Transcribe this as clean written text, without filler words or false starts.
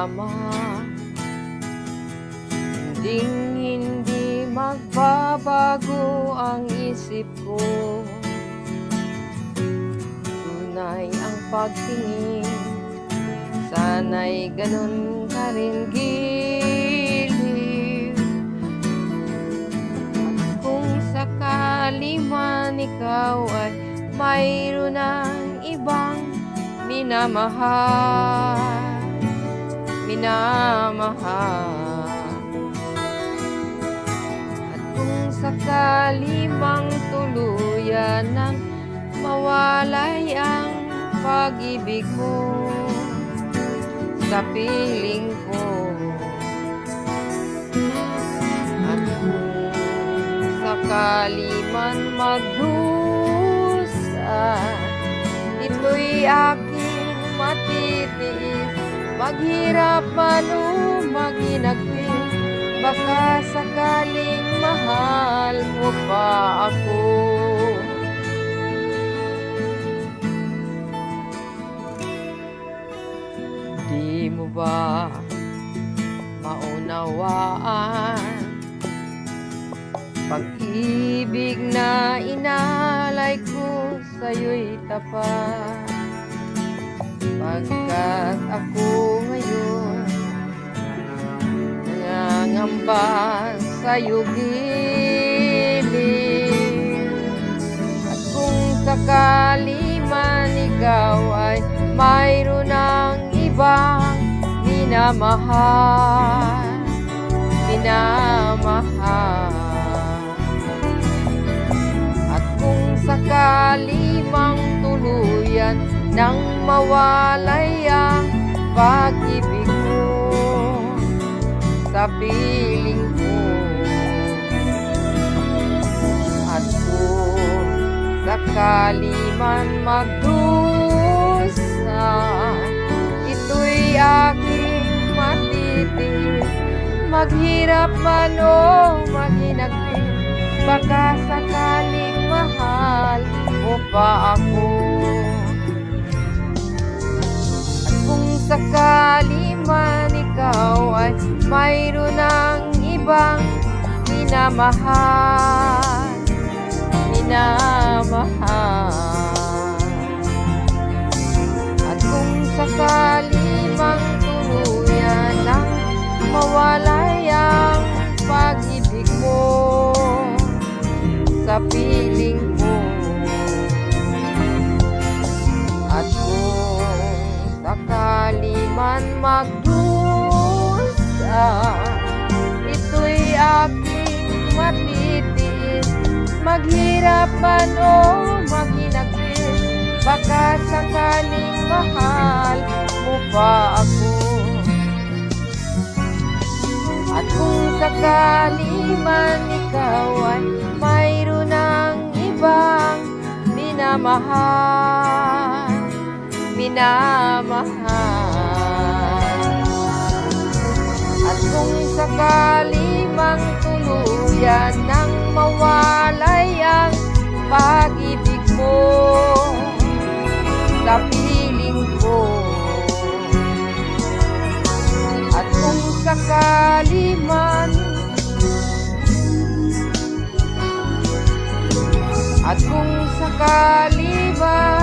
kasama. Hindi magbabago ang isip ko. Tunay ang pagtingin, sana'y ganun ka rin giliw. At kung sakali man ikaw ay mayroon ng ibang minamahal, at kung sakali mang tuluyan ng mawalay ang pag-ibig mo sa piling ko, at kung sakali man magdusa, ito'y aking matitiis. Maghirap man o maghinagpis, baka sakaling mahal mo pa ako. Di mo ba maunawaan pag-ibig na inalay ko sa'yo'y tapat? Pagkat ako ngayon nangangamba sa'yo giliw. At kung sakali man ikaw ay mayroon ng ibang minamahal, at kung sakali mang tuluyan nang mawalay ang pag-ibig mo sa piling ko, at kung sakali man magdusa, ito'y aking matitiis. Maghirap man o maghinagpis, baka sakaling mahal mo pa ako. Sakali man ikaw ay mayroon ng ibang minamahal, at kung sakali mang tuluyan ng mawalay ang pag-ibig mo sa piling ko, at kung sakali man magdusa, ito'y aking matitiis. Maghirap man o maghinagpis, baka sakaling mahal mo pa ako. At kung sakali man ikaw ay mayroon ng ibang minamahal, at kung sakali mang tuluyan nang mawalay ang pag-ibig mo sa piling ko, at kung sakali man, at kung sakali ba